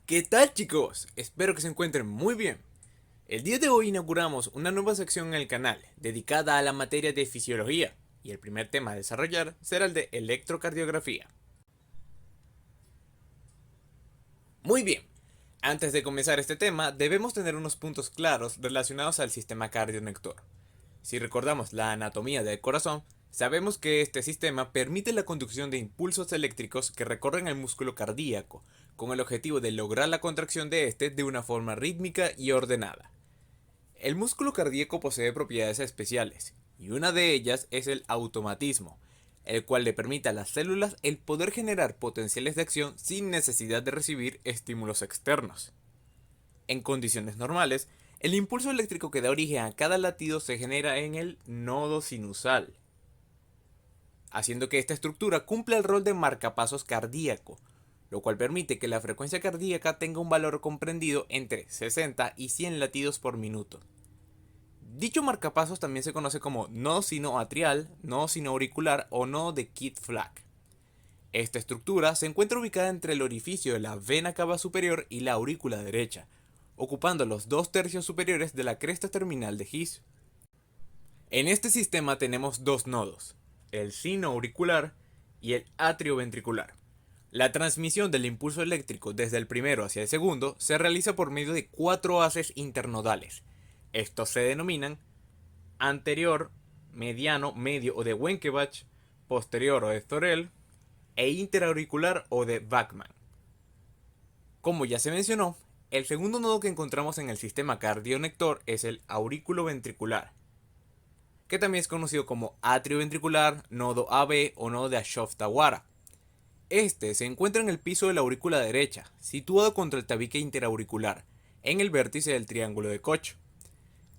¿Qué tal, chicos? Espero que se encuentren muy bien. El día de hoy inauguramos una nueva sección en el canal dedicada a la materia de fisiología y el primer tema a desarrollar será el de electrocardiografía. Muy bien, antes de comenzar este tema debemos tener unos puntos claros relacionados al sistema cardionector. Si recordamos la anatomía del corazón, sabemos que este sistema permite la conducción de impulsos eléctricos que recorren el músculo cardíaco, con el objetivo de lograr la contracción de este de una forma rítmica y ordenada. El músculo cardíaco posee propiedades especiales, y una de ellas es el automatismo, el cual le permite a las células el poder generar potenciales de acción sin necesidad de recibir estímulos externos. En condiciones normales, el impulso eléctrico que da origen a cada latido se genera en el nodo sinusal, haciendo que esta estructura cumpla el rol de marcapasos cardíaco, lo cual permite que la frecuencia cardíaca tenga un valor comprendido entre 60 y 100 latidos por minuto. Dicho marcapasos también se conoce como nodo sinoatrial, nodo sinoauricular o nodo de Kitt-Flagg. Esta estructura se encuentra ubicada entre el orificio de la vena cava superior y la aurícula derecha, ocupando los 2/3 superiores de la cresta terminal de His. En este sistema tenemos dos nodos, el sino auricular y el atrioventricular. La transmisión del impulso eléctrico desde el primero hacia el segundo se realiza por medio de cuatro haces internodales. Estos se denominan anterior, mediano, medio o de Wenckebach, posterior o de Thorel e interauricular o de Bachmann. Como ya se mencionó, el segundo nodo que encontramos en el sistema cardionector es el aurículo ventricular, que también es conocido como atrio ventricular, nodo AB o nodo de Ashoft-Tawara. Este se encuentra en el piso de la aurícula derecha, situado contra el tabique interauricular, en el vértice del triángulo de Koch.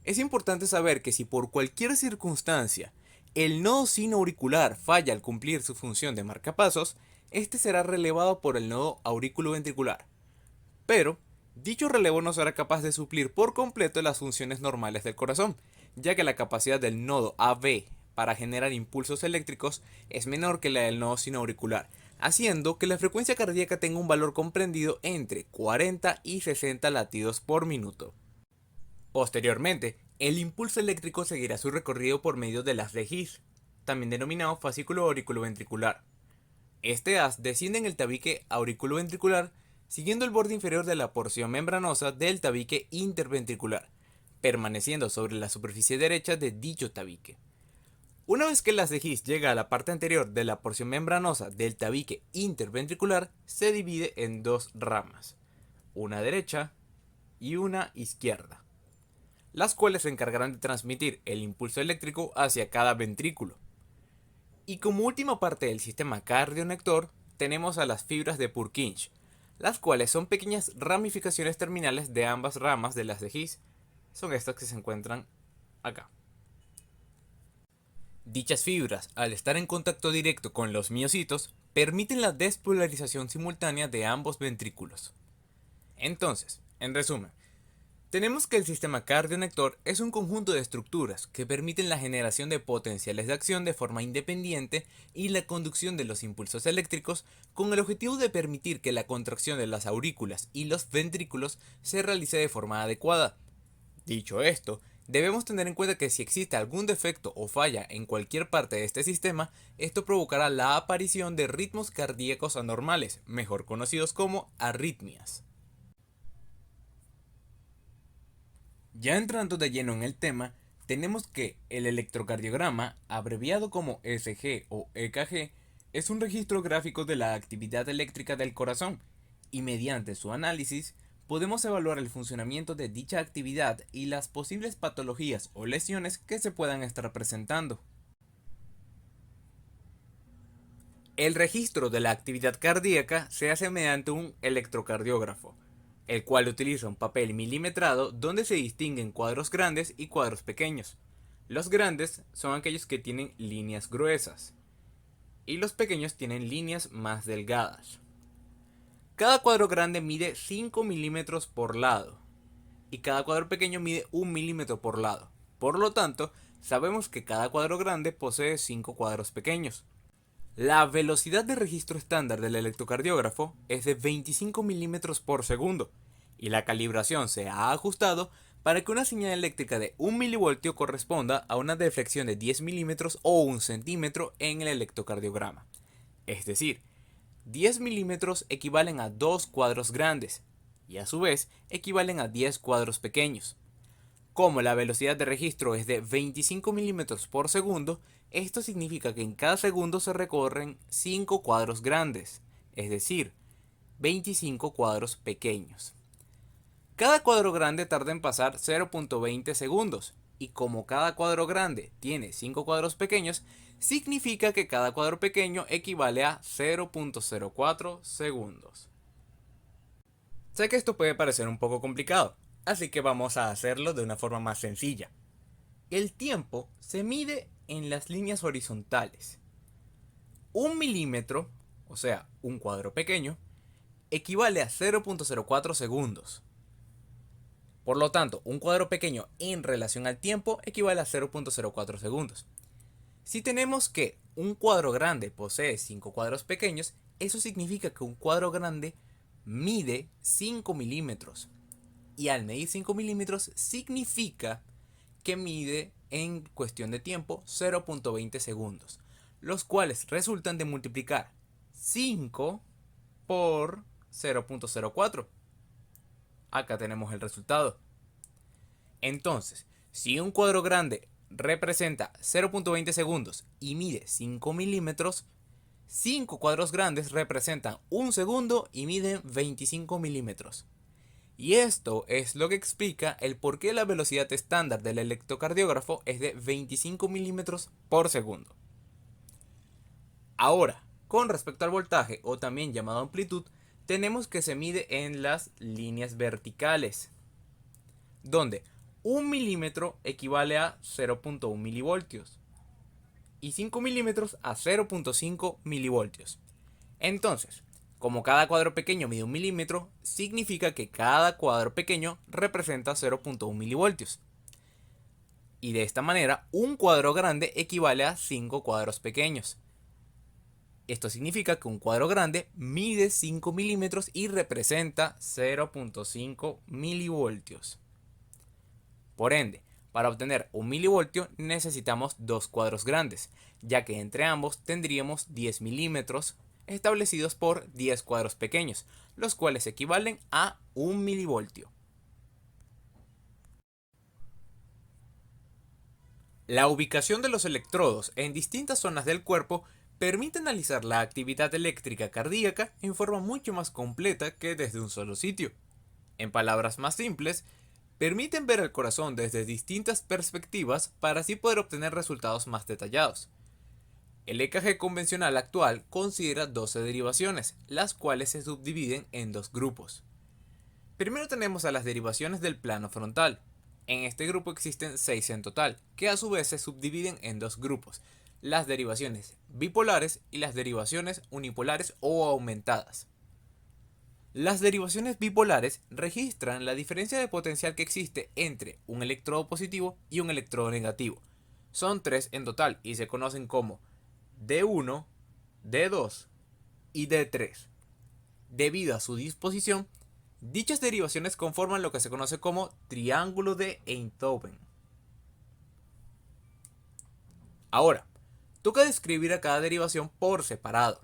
Es importante saber que si por cualquier circunstancia el nodo sinoauricular falla al cumplir su función de marcapasos, este será relevado por el nodo aurículo-ventricular. Pero, dicho relevo no será capaz de suplir por completo las funciones normales del corazón, ya que la capacidad del nodo AB para generar impulsos eléctricos es menor que la del nodo sinoauricular, haciendo que la frecuencia cardíaca tenga un valor comprendido entre 40 y 60 latidos por minuto. Posteriormente, el impulso eléctrico seguirá su recorrido por medio del haz de His, también denominado fascículo auriculoventricular. Este haz desciende en el tabique auriculoventricular siguiendo el borde inferior de la porción membranosa del tabique interventricular, permaneciendo sobre la superficie derecha de dicho tabique. Una vez que el haz de His llega a la parte anterior de la porción membranosa del tabique interventricular, se divide en dos ramas, una derecha y una izquierda, las cuales se encargarán de transmitir el impulso eléctrico hacia cada ventrículo. Y como última parte del sistema cardionector, tenemos a las fibras de Purkinje, las cuales son pequeñas ramificaciones terminales de ambas ramas de las de His, son estas que se encuentran acá. Dichas fibras, al estar en contacto directo con los miocitos, permiten la despolarización simultánea de ambos ventrículos. Entonces, en resumen, tenemos que el sistema cardionector es un conjunto de estructuras que permiten la generación de potenciales de acción de forma independiente y la conducción de los impulsos eléctricos con el objetivo de permitir que la contracción de las aurículas y los ventrículos se realice de forma adecuada. Dicho esto, debemos tener en cuenta que si existe algún defecto o falla en cualquier parte de este sistema, esto provocará la aparición de ritmos cardíacos anormales, mejor conocidos como arritmias. Ya entrando de lleno en el tema, tenemos que el electrocardiograma, abreviado como ECG o EKG, es un registro gráfico de la actividad eléctrica del corazón, y mediante su análisis podemos evaluar el funcionamiento de dicha actividad y las posibles patologías o lesiones que se puedan estar presentando. El registro de la actividad cardíaca se hace mediante un electrocardiógrafo, el cual utiliza un papel milimetrado donde se distinguen cuadros grandes y cuadros pequeños. Los grandes son aquellos que tienen líneas gruesas y los pequeños tienen líneas más delgadas. Cada cuadro grande mide 5 milímetros por lado y cada cuadro pequeño mide 1 milímetro por lado. Por lo tanto, sabemos que cada cuadro grande posee 5 cuadros pequeños. La velocidad de registro estándar del electrocardiógrafo es de 25 milímetros por segundo y la calibración se ha ajustado para que una señal eléctrica de 1 milivoltio corresponda a una deflexión de 10 milímetros o 1 centímetro en el electrocardiograma. Es decir, 10 milímetros equivalen a 2 cuadros grandes y a su vez equivalen a 10 cuadros pequeños. Como la velocidad de registro es de 25 milímetros por segundo, esto significa que en cada segundo se recorren 5 cuadros grandes, es decir, 25 cuadros pequeños. Cada cuadro grande tarda en pasar 0.20 segundos, y como cada cuadro grande tiene 5 cuadros pequeños, significa que cada cuadro pequeño equivale a 0.04 segundos. Sé que esto puede parecer un poco complicado, así que vamos a hacerlo de una forma más sencilla. El tiempo se mide en las líneas horizontales. Un milímetro, o sea, un cuadro pequeño, equivale a 0.04 segundos. Por lo tanto, un cuadro pequeño en relación al tiempo equivale a 0.04 segundos. Si tenemos que un cuadro grande posee 5 cuadros pequeños, eso significa que un cuadro grande mide 5 milímetros. Y al medir 5 milímetros significa que mide en cuestión de tiempo 0.20 segundos, los cuales resultan de multiplicar 5 por 0.04. Acá tenemos el resultado. Entonces, si un cuadro grande representa 0.20 segundos y mide 5 milímetros, 5 cuadros grandes representan 1 segundo y miden 25 milímetros. Y esto es lo que explica el por qué la velocidad estándar del electrocardiógrafo es de 25 milímetros por segundo. Ahora, con respecto al voltaje, o también llamado amplitud, tenemos que se mide en las líneas verticales, donde 1 milímetro equivale a 0.1 milivoltios y 5 milímetros a 0.5 milivoltios. Entonces, como cada cuadro pequeño mide 1 milímetro, significa que cada cuadro pequeño representa 0.1 milivoltios. Y de esta manera, un cuadro grande equivale a 5 cuadros pequeños. Esto significa que un cuadro grande mide 5 milímetros y representa 0.5 milivoltios. Por ende, para obtener 1 milivoltio necesitamos 2 cuadros grandes, ya que entre ambos tendríamos 10 milímetros establecidos por 10 cuadros pequeños, los cuales equivalen a 1 milivoltio. La ubicación de los electrodos en distintas zonas del cuerpo permite analizar la actividad eléctrica cardíaca en forma mucho más completa que desde un solo sitio. En palabras más simples, permiten ver el corazón desde distintas perspectivas para así poder obtener resultados más detallados. El EKG convencional actual considera 12 derivaciones, las cuales se subdividen en dos grupos. Primero tenemos a las derivaciones del plano frontal. En este grupo existen 6 en total, que a su vez se subdividen en dos grupos, las derivaciones bipolares y las derivaciones unipolares o aumentadas. Las derivaciones bipolares registran la diferencia de potencial que existe entre un electrodo positivo y un electrodo negativo. Son 3 en total y se conocen como D1, D2 y D3. Debido a su disposición, dichas derivaciones conforman lo que se conoce como triángulo de Einthoven. Ahora, toca describir a cada derivación por separado.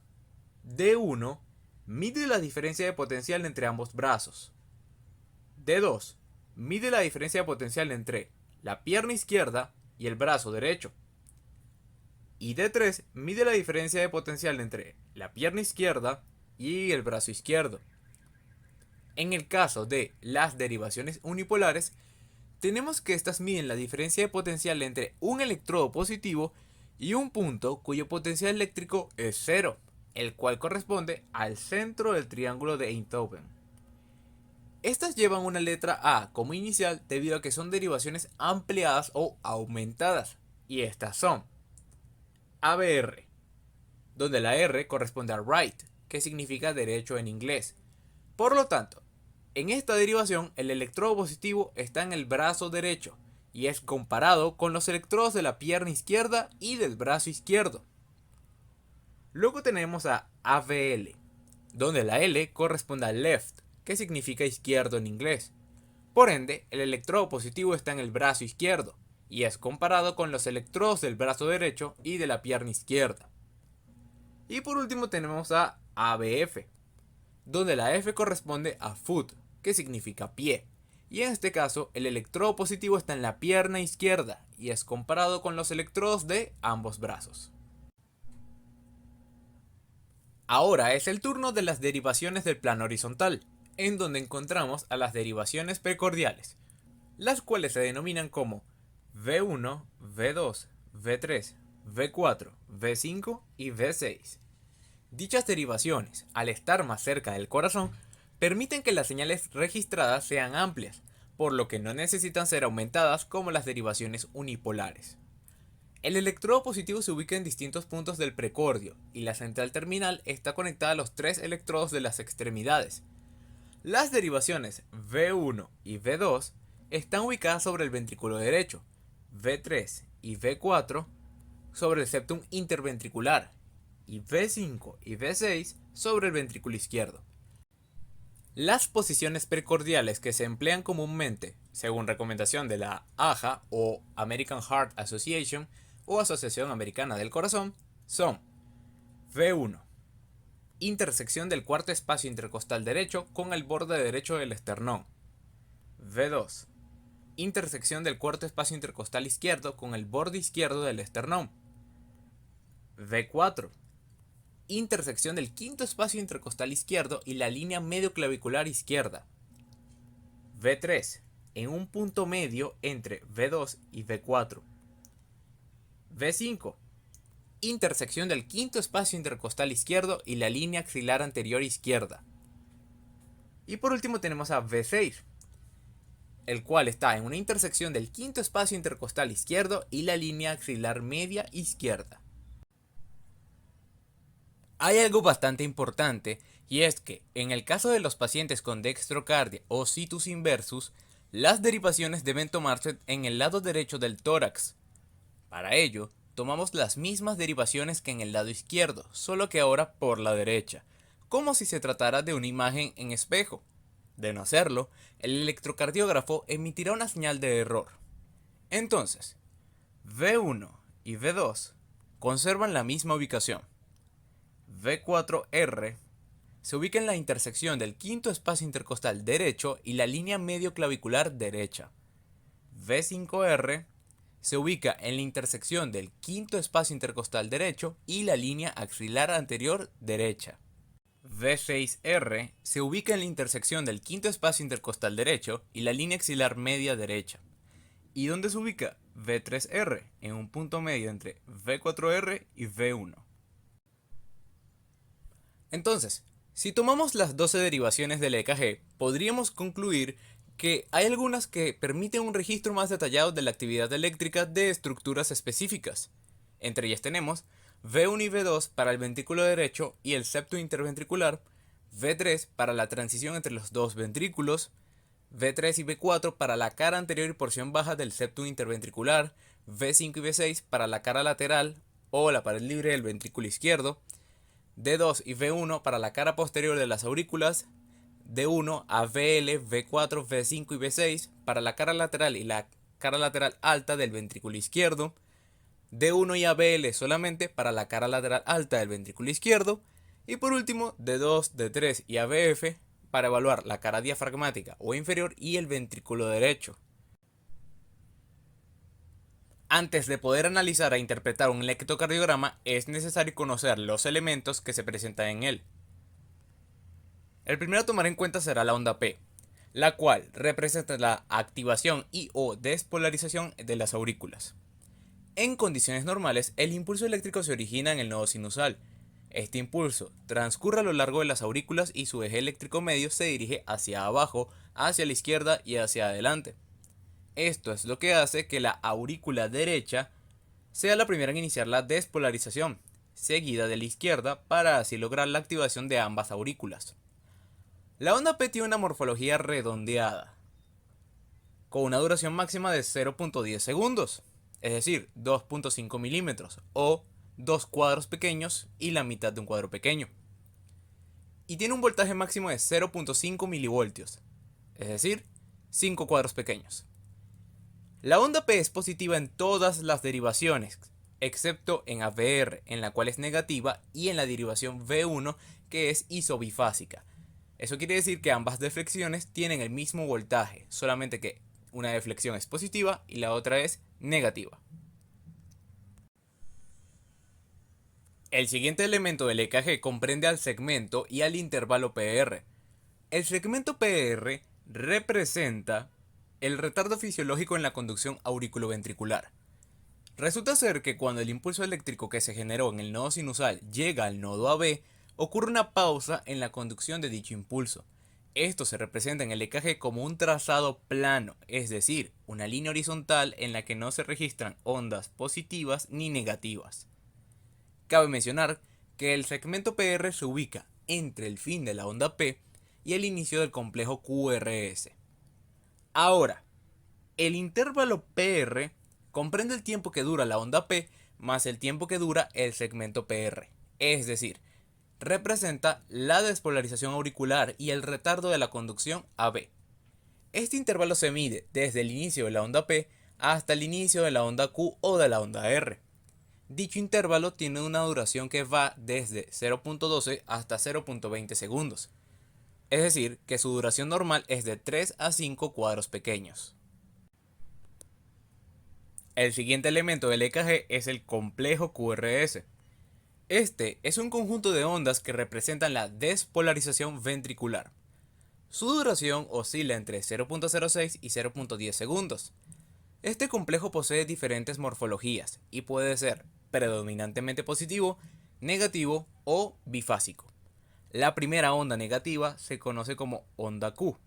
D1 mide la diferencia de potencial entre ambos brazos. D2 mide la diferencia de potencial entre la pierna izquierda y el brazo derecho. Y D3 mide la diferencia de potencial entre la pierna izquierda y el brazo izquierdo. En el caso de las derivaciones unipolares, tenemos que estas miden la diferencia de potencial entre un electrodo positivo y un punto cuyo potencial eléctrico es cero, el cual corresponde al centro del triángulo de Einthoven. Estas llevan una letra A como inicial debido a que son derivaciones ampliadas o aumentadas, y estas son ABR, donde la R corresponde a right, que significa derecho en inglés. Por lo tanto, en esta derivación el electrodo positivo está en el brazo derecho y es comparado con los electrodos de la pierna izquierda y del brazo izquierdo. Luego tenemos a AVL, donde la L corresponde a left, que significa izquierdo en inglés. Por ende, el electrodo positivo está en el brazo izquierdo, y es comparado con los electrodos del brazo derecho y de la pierna izquierda. Y por último tenemos a ABF, donde la F corresponde a foot, que significa pie, y en este caso el electrodo positivo está en la pierna izquierda y es comparado con los electrodos de ambos brazos. Ahora es el turno de las derivaciones del plano horizontal, en donde encontramos a las derivaciones precordiales, las cuales se denominan como V1, V2, V3, V4, V5 y V6. Dichas derivaciones, al estar más cerca del corazón, permiten que las señales registradas sean amplias, por lo que no necesitan ser aumentadas como las derivaciones unipolares. El electrodo positivo se ubica en distintos puntos del precordio y la central terminal está conectada a los tres electrodos de las extremidades. Las derivaciones V1 y V2 están ubicadas sobre el ventrículo derecho, V3 y V4 sobre el septum interventricular y V5 y V6 sobre el ventrículo izquierdo. Las posiciones precordiales que se emplean comúnmente, según recomendación de la AHA o American Heart Association o Asociación Americana del Corazón, son V1, intersección del cuarto espacio intercostal derecho con el borde derecho del esternón. V2, intersección del cuarto espacio intercostal izquierdo con el borde izquierdo del esternón. V4, intersección del quinto espacio intercostal izquierdo y la línea medioclavicular izquierda. V3, en un punto medio entre V2 y V4. V5, intersección del quinto espacio intercostal izquierdo y la línea axilar anterior izquierda. Y por último tenemos a V6, el cual está en una intersección del quinto espacio intercostal izquierdo y la línea axilar media izquierda. Hay algo bastante importante, y es que en el caso de los pacientes con dextrocardia o situs inversus, las derivaciones deben tomarse en el lado derecho del tórax. Para ello, tomamos las mismas derivaciones que en el lado izquierdo, solo que ahora por la derecha, como si se tratara de una imagen en espejo. De no hacerlo, el electrocardiógrafo emitirá una señal de error. Entonces, V1 y V2 conservan la misma ubicación. V4R se ubica en la intersección del quinto espacio intercostal derecho y la línea medioclavicular derecha. V5R se ubica en la intersección del quinto espacio intercostal derecho y la línea axilar anterior derecha. V6R se ubica en la intersección del quinto espacio intercostal derecho y la línea axilar media derecha. ¿Y dónde se ubica? V3R, en un punto medio entre V4R y V1. Entonces, si tomamos las 12 derivaciones del EKG, podríamos concluir que hay algunas que permiten un registro más detallado de la actividad eléctrica de estructuras específicas. Entre ellas tenemos V1 y V2 para el ventrículo derecho y el septo interventricular, V3 para la transición entre los dos ventrículos, V3 y V4 para la cara anterior y porción baja del septum interventricular, V5 y V6 para la cara lateral o la pared libre del ventrículo izquierdo, D2 y V1 para la cara posterior de las aurículas, D1 a VL, V4, V5 y V6 para la cara lateral y la cara lateral alta del ventrículo izquierdo, D1 y AVL solamente para la cara lateral alta del ventrículo izquierdo, y por último D2, D3 y AVF para evaluar la cara diafragmática o inferior y el ventrículo derecho. Antes de poder analizar e interpretar un electrocardiograma es necesario conocer los elementos que se presentan en él. El primero a tomar en cuenta será la onda P, la cual representa la activación y o despolarización de las aurículas. En condiciones normales, el impulso eléctrico se origina en el nodo sinusal. Este impulso transcurre a lo largo de las aurículas y su eje eléctrico medio se dirige hacia abajo, hacia la izquierda y hacia adelante. Esto es lo que hace que la aurícula derecha sea la primera en iniciar la despolarización, seguida de la izquierda para así lograr la activación de ambas aurículas. La onda P tiene una morfología redondeada, con una duración máxima de 0.10 segundos, es decir, 2.5 milímetros o 2 cuadros pequeños y la mitad de un cuadro pequeño. Y tiene un voltaje máximo de 0.5 milivoltios, es decir, 5 cuadros pequeños. La onda P es positiva en todas las derivaciones, excepto en AVR, en la cual es negativa, y en la derivación V1, que es isobifásica. Eso quiere decir que ambas deflexiones tienen el mismo voltaje, solamente que una deflexión es positiva y la otra es negativa. El siguiente elemento del EKG comprende al segmento y al intervalo PR. El segmento PR representa el retardo fisiológico en la conducción auriculoventricular. Resulta ser que cuando el impulso eléctrico que se generó en el nodo sinusal llega al nodo AB, ocurre una pausa en la conducción de dicho impulso. Esto se representa en el EKG como un trazado plano, es decir, una línea horizontal en la que no se registran ondas positivas ni negativas. Cabe mencionar que el segmento PR se ubica entre el fin de la onda P y el inicio del complejo QRS. Ahora, el intervalo PR comprende el tiempo que dura la onda P más el tiempo que dura el segmento PR, es decir, representa la despolarización auricular y el retardo de la conducción AB. Este intervalo se mide desde el inicio de la onda P hasta el inicio de la onda Q o de la onda R. Dicho intervalo tiene una duración que va desde 0.12 hasta 0.20 segundos, es decir, que su duración normal es de 3 a 5 cuadros pequeños. El siguiente elemento del EKG es el complejo QRS. Este es un conjunto de ondas que representan la despolarización ventricular. Su duración oscila entre 0.06 y 0.10 segundos. Este complejo posee diferentes morfologías y puede ser predominantemente positivo, negativo o bifásico. La primera onda negativa se conoce como onda Q.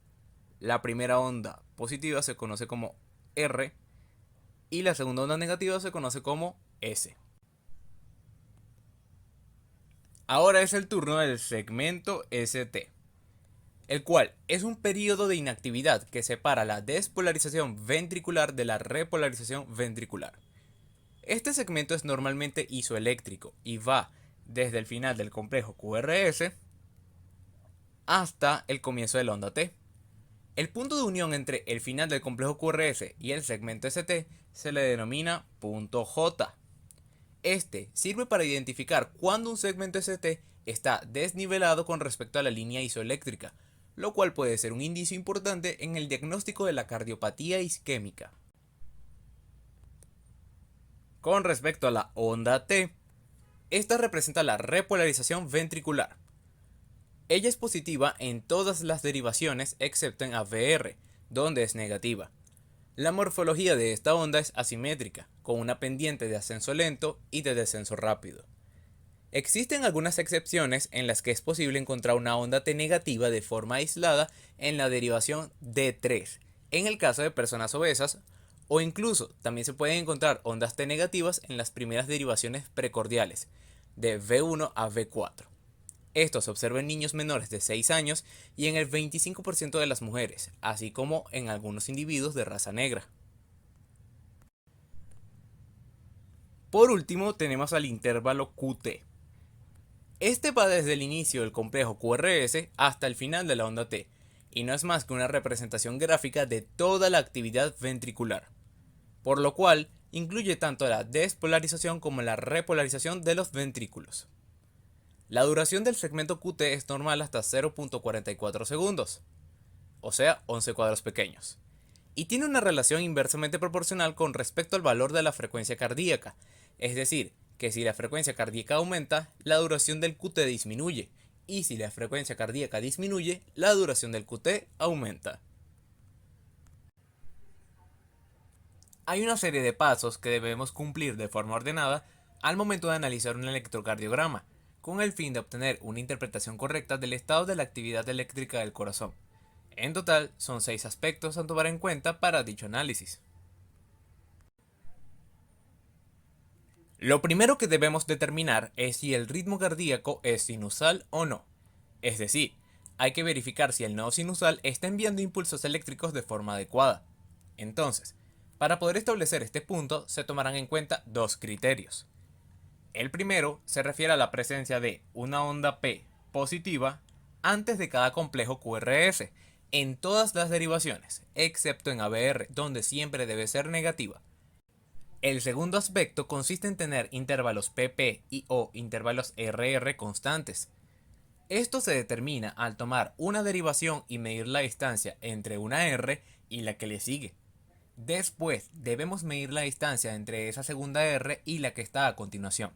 La primera onda positiva se conoce como R y la segunda onda negativa se conoce como S. Ahora es el turno del segmento ST, el cual es un periodo de inactividad que separa la despolarización ventricular de la repolarización ventricular. Este segmento es normalmente isoeléctrico y va desde el final del complejo QRS hasta el comienzo de la onda T. El punto de unión entre el final del complejo QRS y el segmento ST se le denomina punto J. Este sirve para identificar cuando un segmento ST está desnivelado con respecto a la línea isoeléctrica, lo cual puede ser un indicio importante en el diagnóstico de la cardiopatía isquémica. Con respecto a la onda T, esta representa la repolarización ventricular. Ella es positiva en todas las derivaciones excepto en AVR, donde es negativa. La morfología de esta onda es asimétrica, con una pendiente de ascenso lento y de descenso rápido. Existen algunas excepciones en las que es posible encontrar una onda T negativa de forma aislada en la derivación D3, en el caso de personas obesas, o incluso también se pueden encontrar ondas T negativas en las primeras derivaciones precordiales, de V1 a V4. Esto se observa en niños menores de 6 años y en el 25% de las mujeres, así como en algunos individuos de raza negra. Por último, tenemos al intervalo QT. Este va desde el inicio del complejo QRS hasta el final de la onda T, y no es más que una representación gráfica de toda la actividad ventricular, por lo cual incluye tanto la despolarización como la repolarización de los ventrículos. La duración del segmento QT es normal hasta 0.44 segundos, o sea, 11 cuadros pequeños, y tiene una relación inversamente proporcional con respecto al valor de la frecuencia cardíaca, es decir, que si la frecuencia cardíaca aumenta, la duración del QT disminuye, y si la frecuencia cardíaca disminuye, la duración del QT aumenta. Hay una serie de pasos que debemos cumplir de forma ordenada al momento de analizar un electrocardiograma, con el fin de obtener una interpretación correcta del estado de la actividad eléctrica del corazón. En total, son 6 aspectos a tomar en cuenta para dicho análisis. Lo primero que debemos determinar es si el ritmo cardíaco es sinusal o no. Es decir, hay que verificar si el nodo sinusal está enviando impulsos eléctricos de forma adecuada. Entonces, para poder establecer este punto, se tomarán en cuenta dos criterios. El primero se refiere a la presencia de una onda P positiva antes de cada complejo QRS en todas las derivaciones, excepto en ABR, donde siempre debe ser negativa. El segundo aspecto consiste en tener intervalos PP y o intervalos RR constantes. Esto se determina al tomar una derivación y medir la distancia entre una R y la que le sigue. Después debemos medir la distancia entre esa segunda R y la que está a continuación.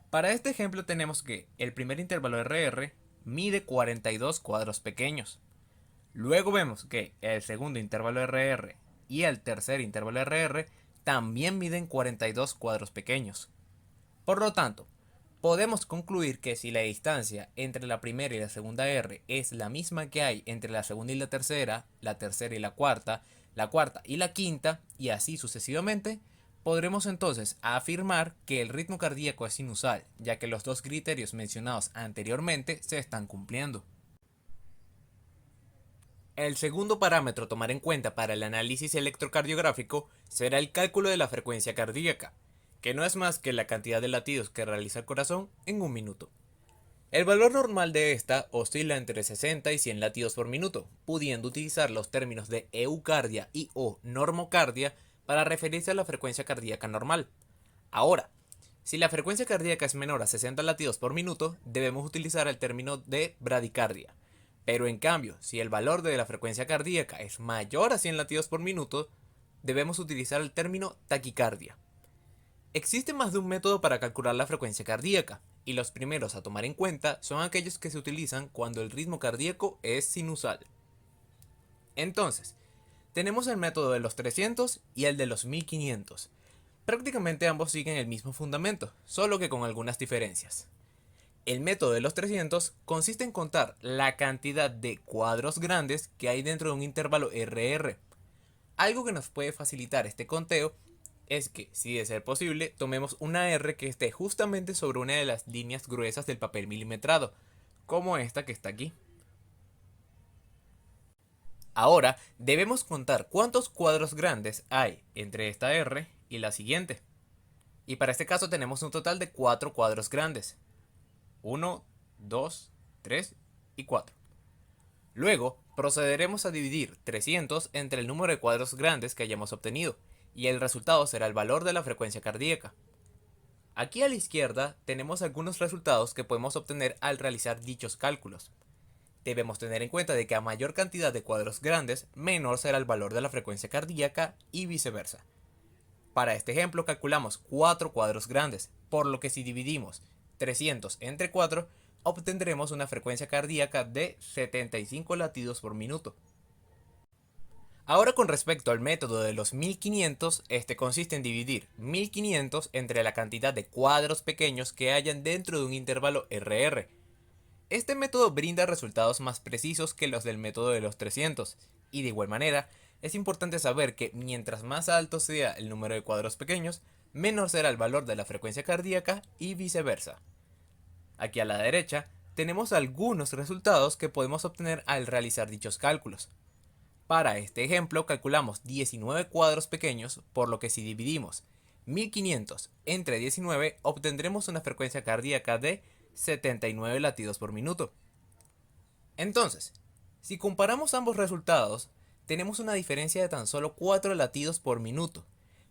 Para este ejemplo tenemos que el primer intervalo RR mide 42 cuadros pequeños. Luego vemos que el segundo intervalo RR y el tercer intervalo RR también miden 42 cuadros pequeños. Por lo tanto, podemos concluir que si la distancia entre la primera y la segunda R es la misma que hay entre la segunda y la tercera y la cuarta y la quinta, y así sucesivamente, podremos entonces afirmar que el ritmo cardíaco es sinusal, ya que los dos criterios mencionados anteriormente se están cumpliendo. El segundo parámetro a tomar en cuenta para el análisis electrocardiográfico será el cálculo de la frecuencia cardíaca, que no es más que la cantidad de latidos que realiza el corazón en un minuto. El valor normal de esta oscila entre 60 y 100 latidos por minuto, pudiendo utilizar los términos de eucardia y o normocardia para referirse a la frecuencia cardíaca normal. Ahora, si la frecuencia cardíaca es menor a 60 latidos por minuto, debemos utilizar el término de bradicardia. Pero en cambio, si el valor de la frecuencia cardíaca es mayor a 100 latidos por minuto, debemos utilizar el término taquicardia. Existe más de un método para calcular la frecuencia cardíaca, y los primeros a tomar en cuenta son aquellos que se utilizan cuando el ritmo cardíaco es sinusal. Entonces, tenemos el método de los 300 y el de los 1500. Prácticamente ambos siguen el mismo fundamento, solo que con algunas diferencias. El método de los 300 consiste en contar la cantidad de cuadros grandes que hay dentro de un intervalo RR. Algo que nos puede facilitar este conteo es que, si de ser posible, tomemos una R que esté justamente sobre una de las líneas gruesas del papel milimetrado, como esta que está aquí. Ahora debemos contar cuántos cuadros grandes hay entre esta R y la siguiente. Y para este caso tenemos un total de 4 cuadros grandes. 1, 2, 3 y 4. Luego procederemos a dividir 300 entre el número de cuadros grandes que hayamos obtenido, y el resultado será el valor de la frecuencia cardíaca. Aquí a la izquierda tenemos algunos resultados que podemos obtener al realizar dichos cálculos. Debemos tener en cuenta de que a mayor cantidad de cuadros grandes, menor será el valor de la frecuencia cardíaca y viceversa. Para este ejemplo calculamos 4 cuadros grandes, por lo que si dividimos 300 entre 4, obtendremos una frecuencia cardíaca de 75 latidos por minuto. Ahora con respecto al método de los 1500, este consiste en dividir 1500 entre la cantidad de cuadros pequeños que hayan dentro de un intervalo RR. Este método brinda resultados más precisos que los del método de los 300, y de igual manera, es importante saber que mientras más alto sea el número de cuadros pequeños, menor será el valor de la frecuencia cardíaca y viceversa. Aquí a la derecha tenemos algunos resultados que podemos obtener al realizar dichos cálculos. Para este ejemplo calculamos 19 cuadros pequeños, por lo que si dividimos 1500 entre 19 obtendremos una frecuencia cardíaca de 79 latidos por minuto. Entonces, si comparamos ambos resultados, tenemos una diferencia de tan solo 4 latidos por minuto,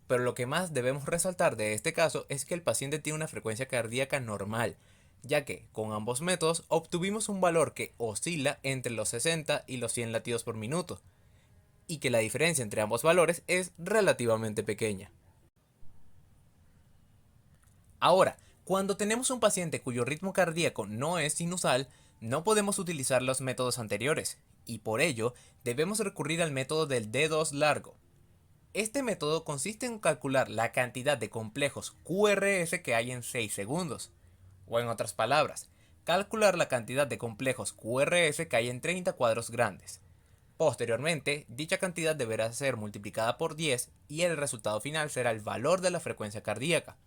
pero lo que más debemos resaltar de este caso es que el paciente tiene una frecuencia cardíaca normal, ya que con ambos métodos obtuvimos un valor que oscila entre los 60 y los 100 latidos por minuto, y que la diferencia entre ambos valores es relativamente pequeña. Ahora, cuando tenemos un paciente cuyo ritmo cardíaco no es sinusal, no podemos utilizar los métodos anteriores, y por ello debemos recurrir al método del D2 largo. Este método consiste en calcular la cantidad de complejos QRS que hay en 6 segundos, o en otras palabras, calcular la cantidad de complejos QRS que hay en 30 cuadros grandes. Posteriormente, dicha cantidad deberá ser multiplicada por 10 y el resultado final será el valor de la frecuencia cardíaca.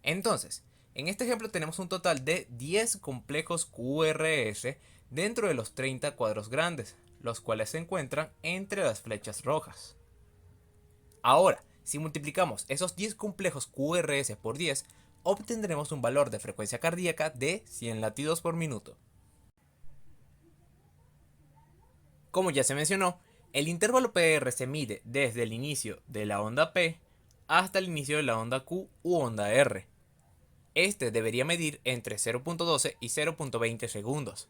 Entonces, en este ejemplo tenemos un total de 10 complejos QRS dentro de los 30 cuadros grandes, los cuales se encuentran entre las flechas rojas. Ahora, si multiplicamos esos 10 complejos QRS por 10, obtendremos un valor de frecuencia cardíaca de 100 latidos por minuto. Como ya se mencionó, el intervalo PR se mide desde el inicio de la onda P hasta el inicio de la onda Q u onda R. Este debería medir entre 0.12 y 0.20 segundos.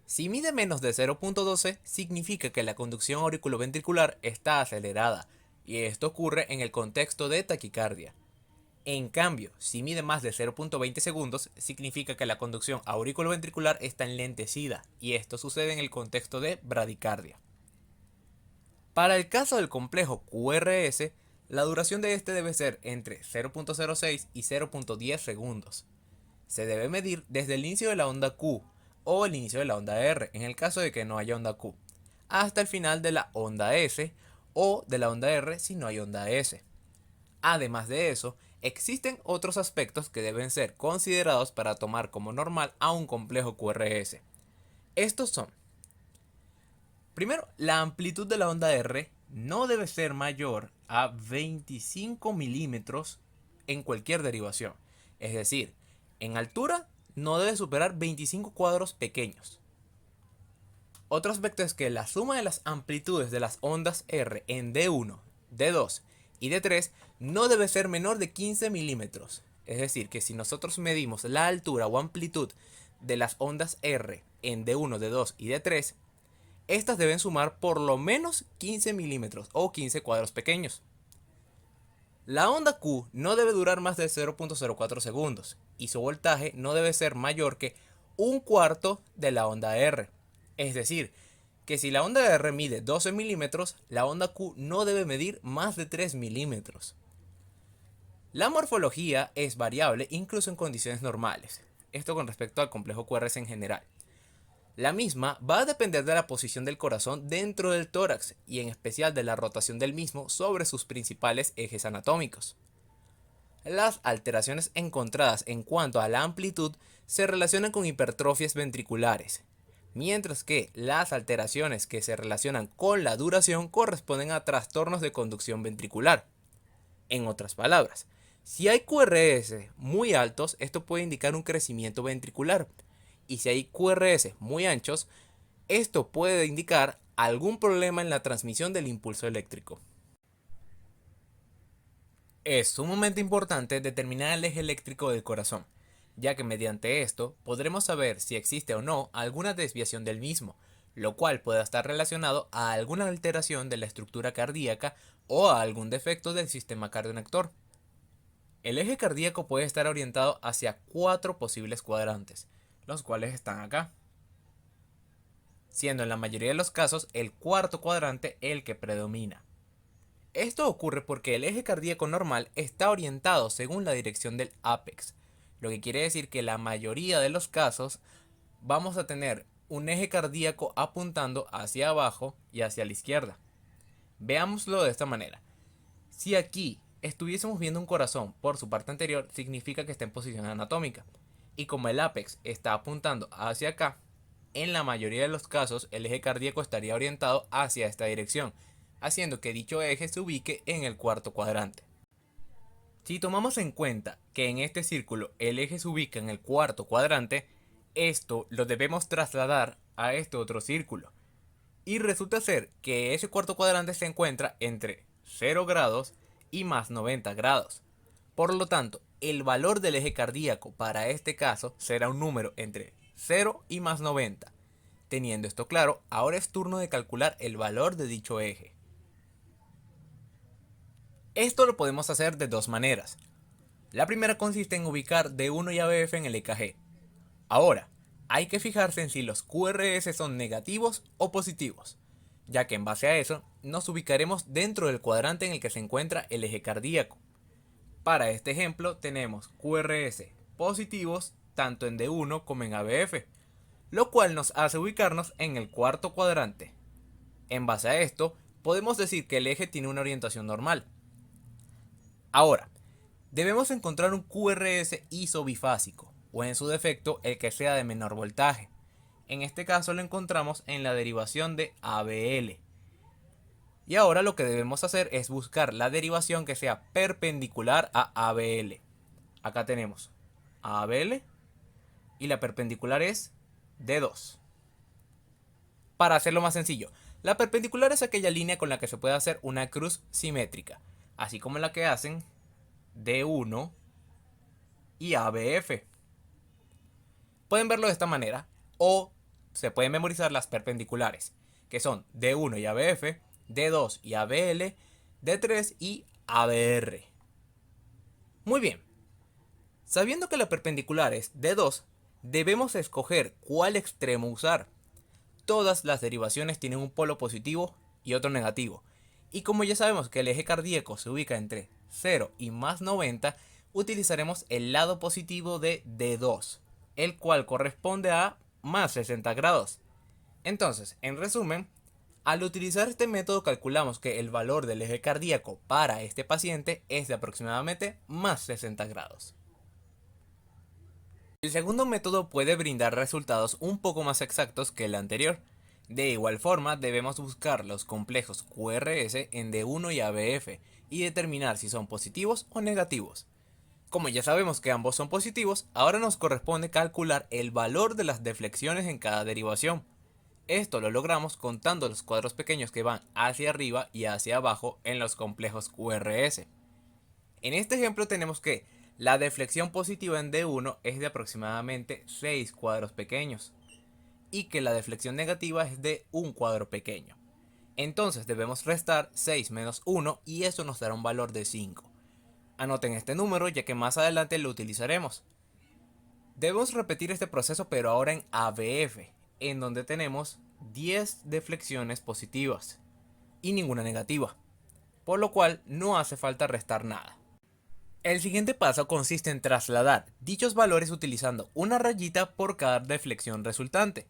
Si mide menos de 0.12, significa que la conducción auriculoventricular está acelerada, y esto ocurre en el contexto de taquicardia. En cambio, si mide más de 0.20 segundos, significa que la conducción auriculoventricular está enlentecida, y esto sucede en el contexto de bradicardia. Para el caso del complejo QRS, la duración de este debe ser entre 0.06 y 0.10 segundos. Se debe medir desde el inicio de la onda Q o el inicio de la onda R, en el caso de que no haya onda Q, hasta el final de la onda S o de la onda R si no hay onda S. Además de eso, existen otros aspectos que deben ser considerados para tomar como normal a un complejo QRS. Estos son: primero, la amplitud de la onda R no debe ser mayor a 25 milímetros en cualquier derivación. Es decir, en altura no debe superar 25 cuadros pequeños. Otro aspecto es que la suma de las amplitudes de las ondas R en D1, D2 y D3 no debe ser menor de 15 milímetros. Es decir, que si nosotros medimos la altura o amplitud de las ondas R en D1, D2 y D3, estas deben sumar por lo menos 15 milímetros o 15 cuadros pequeños. La onda Q no debe durar más de 0.04 segundos y su voltaje no debe ser mayor que un cuarto de la onda R. Es decir, que si la onda R mide 12 milímetros, la onda Q no debe medir más de 3 milímetros. La morfología es variable incluso en condiciones normales, esto con respecto al complejo QRS en general. La misma va a depender de la posición del corazón dentro del tórax y en especial de la rotación del mismo sobre sus principales ejes anatómicos. Las alteraciones encontradas en cuanto a la amplitud se relacionan con hipertrofias ventriculares, mientras que las alteraciones que se relacionan con la duración corresponden a trastornos de conducción ventricular. En otras palabras, si hay QRS muy altos, esto puede indicar un crecimiento ventricular, y si hay QRS muy anchos, esto puede indicar algún problema en la transmisión del impulso eléctrico. Es sumamente importante determinar el eje eléctrico del corazón, ya que mediante esto podremos saber si existe o no alguna desviación del mismo, lo cual puede estar relacionado a alguna alteración de la estructura cardíaca o a algún defecto del sistema cardionector. El eje cardíaco puede estar orientado hacia 4 posibles cuadrantes, los cuales están acá, siendo en la mayoría de los casos el cuarto cuadrante el que predomina. Esto ocurre porque el eje cardíaco normal está orientado según la dirección del ápex, lo que quiere decir que la mayoría de los casos vamos a tener un eje cardíaco apuntando hacia abajo y hacia la izquierda. Veámoslo de esta manera. Si aquí estuviésemos viendo un corazón por su parte anterior, significa que está en posición anatómica. Y como el ápex está apuntando hacia acá, en la mayoría de los casos el eje cardíaco estaría orientado hacia esta dirección, haciendo que dicho eje se ubique en el cuarto cuadrante. Si tomamos en cuenta que en este círculo el eje se ubica en el cuarto cuadrante, esto lo debemos trasladar a este otro círculo. Y resulta ser que ese cuarto cuadrante se encuentra entre 0 grados y más 90 grados. Por lo tanto, el valor del eje cardíaco para este caso será un número entre 0 y más 90. Teniendo esto claro, ahora es turno de calcular el valor de dicho eje. Esto lo podemos hacer de dos maneras. La primera consiste en ubicar D1 y ABF en el EKG. Ahora, hay que fijarse en si los QRS son negativos o positivos, ya que en base a eso nos ubicaremos dentro del cuadrante en el que se encuentra el eje cardíaco. Para este ejemplo tenemos QRS positivos tanto en D1 como en ABF, lo cual nos hace ubicarnos en el cuarto cuadrante. En base a esto, podemos decir que el eje tiene una orientación normal. Ahora, debemos encontrar un QRS isobifásico, o en su defecto el que sea de menor voltaje. En este caso lo encontramos en la derivación de ABL. Y ahora lo que debemos hacer es buscar la derivación que sea perpendicular a ABL. Acá tenemos ABL y la perpendicular es D2. Para hacerlo más sencillo, la perpendicular es aquella línea con la que se puede hacer una cruz simétrica, así como la que hacen D1 y ABF. Pueden verlo de esta manera, o se pueden memorizar las perpendiculares, que son D1 y ABF, D2 y ABL, D3 y ABR. Muy bien, sabiendo que la perpendicular es D2, debemos escoger cuál extremo usar. Todas las derivaciones tienen un polo positivo y otro negativo, y como ya sabemos que el eje cardíaco se ubica entre 0 y más 90, utilizaremos el lado positivo de D2, el cual corresponde a más 60 grados. Entonces, en resumen, al utilizar este método calculamos que el valor del eje cardíaco para este paciente es de aproximadamente más 60 grados. El segundo método puede brindar resultados un poco más exactos que el anterior. De igual forma, debemos buscar los complejos QRS en D1 y ABF y determinar si son positivos o negativos. Como ya sabemos que ambos son positivos, ahora nos corresponde calcular el valor de las deflexiones en cada derivación. Esto lo logramos contando los cuadros pequeños que van hacia arriba y hacia abajo en los complejos QRS. En este ejemplo tenemos que la deflexión positiva en D1 es de aproximadamente 6 cuadros pequeños y que la deflexión negativa es de un cuadro pequeño. Entonces debemos restar 6 menos 1 y eso nos dará un valor de 5. Anoten este número ya que más adelante lo utilizaremos. Debemos repetir este proceso pero ahora en ABF, en donde tenemos 10 deflexiones positivas y ninguna negativa, por lo cual no hace falta restar nada. El siguiente paso consiste en trasladar dichos valores utilizando una rayita por cada deflexión resultante.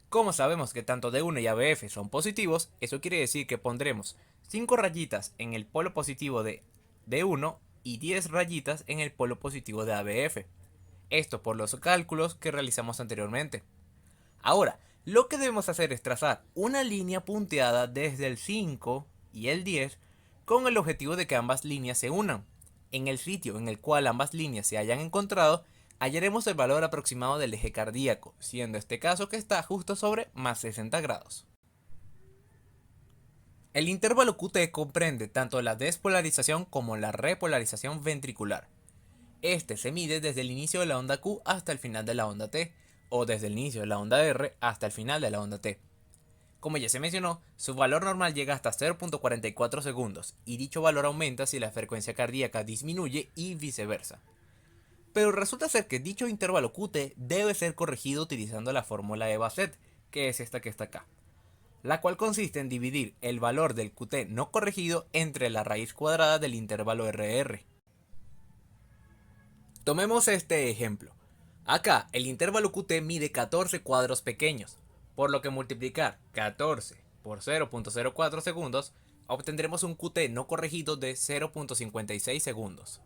Como sabemos que tanto D1 y ABF son positivos, eso quiere decir que pondremos 5 rayitas en el polo positivo de D1 y 10 rayitas en el polo positivo de ABF. Esto por los cálculos que realizamos anteriormente. Ahora, lo que debemos hacer es trazar una línea punteada desde el 5 y el 10 con el objetivo de que ambas líneas se unan. En el sitio en el cual ambas líneas se hayan encontrado, hallaremos el valor aproximado del eje cardíaco, siendo este caso que está justo sobre más 60 grados. El intervalo QT comprende tanto la despolarización como la repolarización ventricular. Este se mide desde el inicio de la onda Q hasta el final de la onda T, o desde el inicio de la onda R hasta el final de la onda T. Como ya se mencionó, su valor normal llega hasta 0.44 segundos, y dicho valor aumenta si la frecuencia cardíaca disminuye y viceversa. Pero resulta ser que dicho intervalo QT debe ser corregido utilizando la fórmula de Bassett, que es esta que está acá, la cual consiste en dividir el valor del QT no corregido entre la raíz cuadrada del intervalo RR. Tomemos este ejemplo. Acá el intervalo QT mide 14 cuadros pequeños, por lo que multiplicar 14 por 0.04 segundos obtendremos un QT no corregido de 0.56 segundos.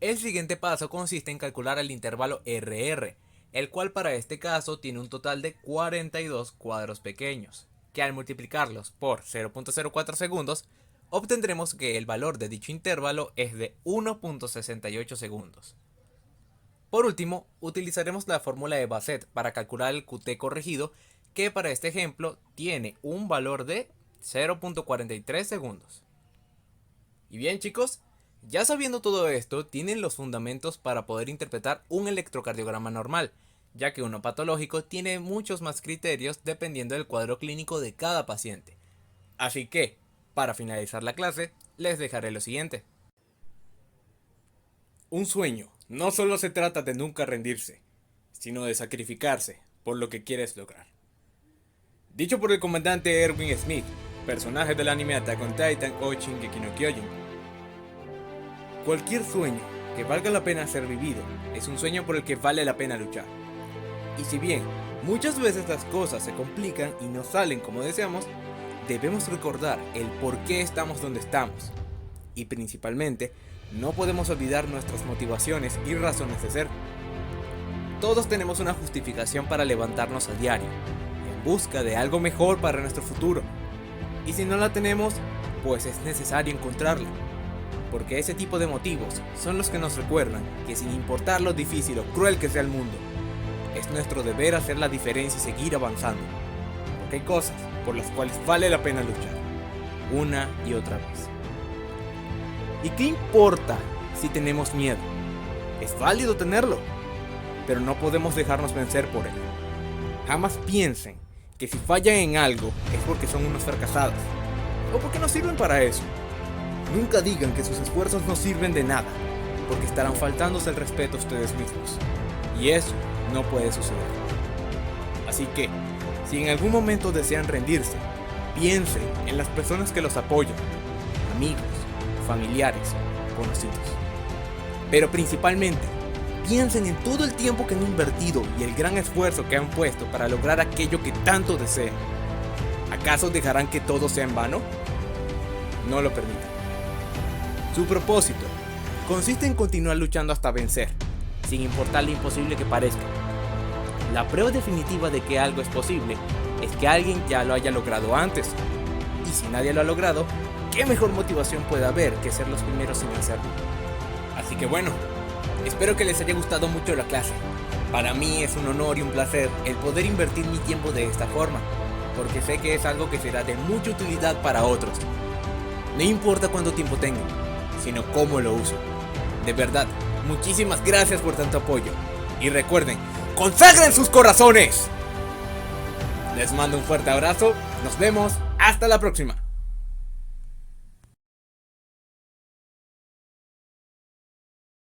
El siguiente paso consiste en calcular el intervalo RR, el cual para este caso tiene un total de 42 cuadros pequeños, que al multiplicarlos por 0.04 segundos obtendremos que el valor de dicho intervalo es de 1.68 segundos. Por último, utilizaremos la fórmula de Bassett para calcular el QT corregido, que para este ejemplo tiene un valor de 0.43 segundos. Y bien chicos, ya sabiendo todo esto, tienen los fundamentos para poder interpretar un electrocardiograma normal, ya que uno patológico tiene muchos más criterios dependiendo del cuadro clínico de cada paciente. Así que, para finalizar la clase, les dejaré lo siguiente. Un sueño no solo se trata de nunca rendirse, sino de sacrificarse por lo que quieres lograr. Dicho por el comandante Erwin Smith, personaje del anime Attack on Titan o Shingeki no Kyojin. Cualquier sueño que valga la pena ser vivido es un sueño por el que vale la pena luchar. Y si bien muchas veces las cosas se complican y no salen como deseamos, debemos recordar el por qué estamos donde estamos. Y principalmente, no podemos olvidar nuestras motivaciones y razones de ser. Todos tenemos una justificación para levantarnos a diario, en busca de algo mejor para nuestro futuro. Y si no la tenemos, pues es necesario encontrarla. porque ese tipo de motivos son los que nos recuerdan que sin importar lo difícil o cruel que sea el mundo, es nuestro deber hacer la diferencia y seguir avanzando, porque hay cosas por las cuales vale la pena luchar, una y otra vez. ¿Y qué importa si tenemos miedo? Es válido tenerlo, pero no podemos dejarnos vencer por él. Jamás piensen que si fallan en algo es porque son unos fracasados, o porque no sirven para eso. Nunca digan que sus esfuerzos no sirven de nada, porque estarán faltándose el respeto a ustedes mismos. Y eso no puede suceder. Así que, si en algún momento desean rendirse, piensen en las personas que los apoyan, amigos, familiares, conocidos. Pero principalmente, piensen en todo el tiempo que han invertido y el gran esfuerzo que han puesto para lograr aquello que tanto desean. ¿Acaso dejarán que todo sea en vano? No lo permitan. Su propósito consiste en continuar luchando hasta vencer, sin importar lo imposible que parezca. La prueba definitiva de que algo es posible es que alguien ya lo haya logrado antes. Y si nadie lo ha logrado, ¿qué mejor motivación puede haber que ser los primeros en hacerlo? Así que bueno, espero que les haya gustado mucho la clase. Para mí es un honor y un placer el poder invertir mi tiempo de esta forma, porque sé que es algo que será de mucha utilidad para otros. No importa cuánto tiempo tengan, sino cómo lo uso. De verdad, muchísimas gracias por tanto apoyo. Y recuerden, ¡consagren sus corazones! Les mando un fuerte abrazo, nos vemos, hasta la próxima.